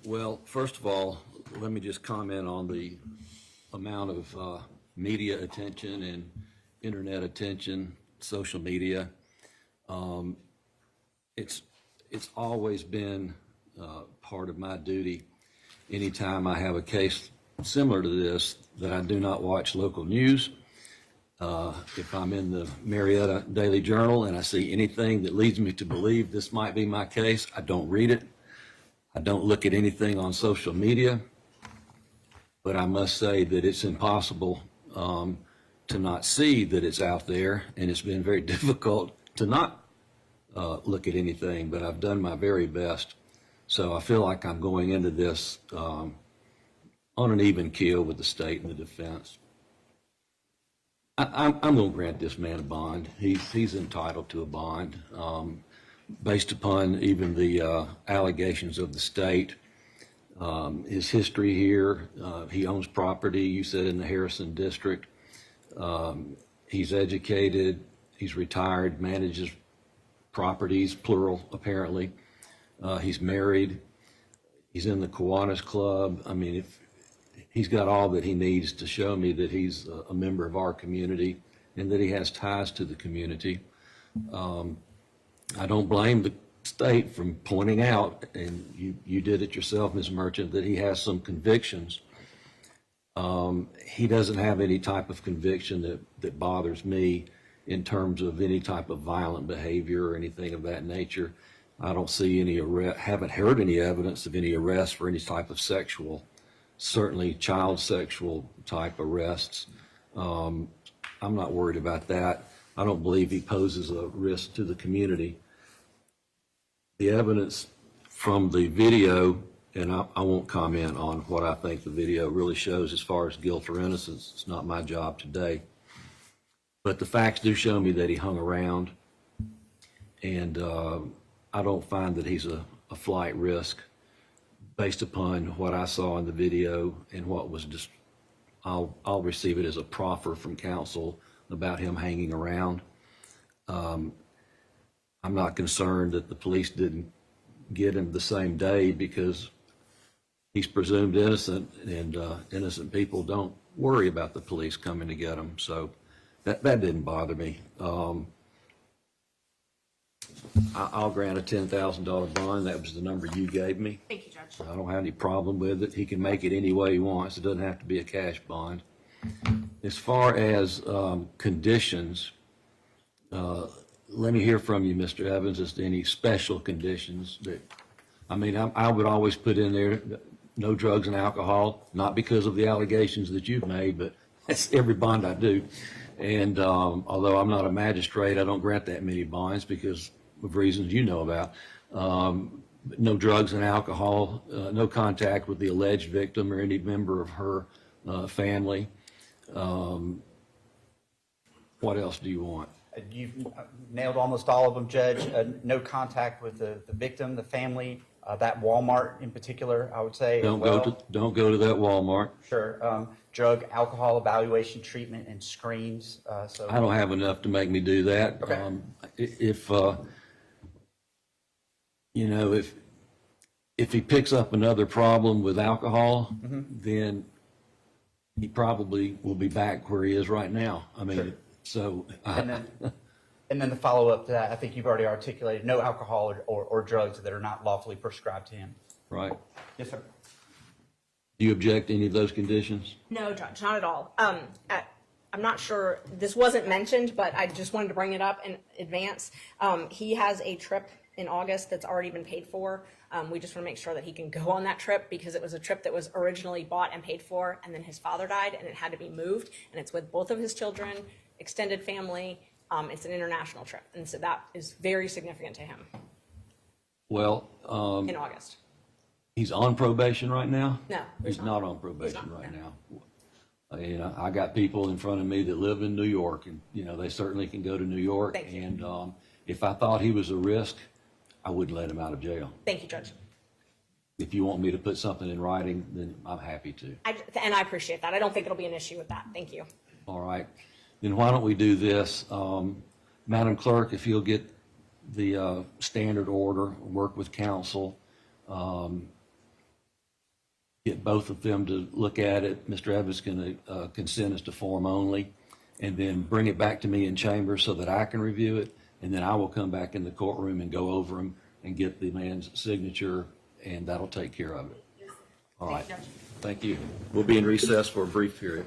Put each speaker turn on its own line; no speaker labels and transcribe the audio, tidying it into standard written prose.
Well, first of all, let me just comment on the amount of media attention and internet attention, social media. It's always been part of my duty anytime I have a case similar to this that I do not watch local news. If I'm in the Marietta Daily Journal and I see anything that leads me to believe this might be my case, I don't read it. I don't look at anything on social media, but I must say that it's impossible to not see that it's out there, and it's been very difficult to not look at anything, but I've done my very best. So I feel like I'm going into this on an even keel with the state and the defense. I'm going to grant this man a bond. He's entitled to a bond based upon even the allegations of the state. His history here, he owns property, you said, in the Harrison district. He's educated, he's retired, manages properties, plural, apparently. He's married, he's in the Kiwanis Club. I mean, if he's got all that he needs to show me that he's a member of our community and that he has ties to the community. I don't blame the state from pointing out, and you did it yourself, Ms. Merchant, that he has some convictions. He doesn't have any type of conviction that bothers me in terms of any type of violent behavior or anything of that nature. I don't see any arrest, haven't heard any evidence of any arrest for any type of sexual, certainly child sexual type arrests. I'm not worried about that. I don't believe he poses a risk to the community. The evidence from the video, and I won't comment on what I think the video really shows as far as guilt or innocence. It's not my job today. But the facts do show me that he hung around, and I don't find that he's a flight risk based upon what I saw in the video and what was just, I'll receive it as a proffer from counsel about him hanging around. I'm not concerned that the police didn't get him the same day because he's presumed innocent, and innocent people don't worry about the police coming to get him. So that didn't bother me. I'll grant a $10,000 bond. That was the number you gave me.
Thank you, Judge.
I don't have any problem with it. He can make it any way he wants. It doesn't have to be a cash bond. As far as conditions, let me hear from you, Mr. Evans, as to any special conditions that, I mean, I would always put in there no drugs and alcohol, not because of the allegations that you've made, but that's every bond I do. And although I'm not a magistrate, I don't grant that many bonds because of reasons you know about. No drugs and alcohol, no contact with the alleged victim or any member of her family. What else do you want?
You've nailed almost all of them, Judge. No contact with the victim, the family, that Walmart in particular, I would say.
Don't go to that Walmart.
Sure. Drug, alcohol evaluation, treatment, and screens. So
I don't have enough to make me do that.
Okay.
If you know, if he picks up another problem with alcohol, then he probably will be back where he is right now. I mean,
Sure.
so.
And then the follow-up to that, I think you've already articulated, no alcohol or drugs that are not lawfully prescribed to him.
Right.
Yes, sir.
Do you object to any of those conditions?
No, Judge, not at all. I'm not sure, this wasn't mentioned, but I just wanted to bring it up in advance. He has a trip in August that's already been paid for. We just want to make sure that he can go on that trip because it was a trip that was originally bought and paid for, and then his father died and it had to be moved, and it's with both of his children, extended family. It's an international trip, and so that is very significant to him.
Well,
in August.
he's on probation right now?
No.
He's not on probation
not,
right
no.
now. You know, I got people in front of me that live in New York, and, you know, they certainly can go to New York.
Thank you.
And if I thought he was a risk, I wouldn't let him out of jail.
Thank you, Judge.
If you want me to put something in writing, then I'm happy to.
And I appreciate that. I don't think it'll be an issue with that. Thank you.
All right. Then why don't we do this? Madam Clerk, if you'll get the standard order, work with counsel, both of them to look at it. Mr. Evans can consent as to form only, and then bring it back to me in chamber so that I can review it, and then I will come back in the courtroom and go over them and get the man's signature, and that'll take care of it. All right. Thank you. We'll be in recess for a brief period.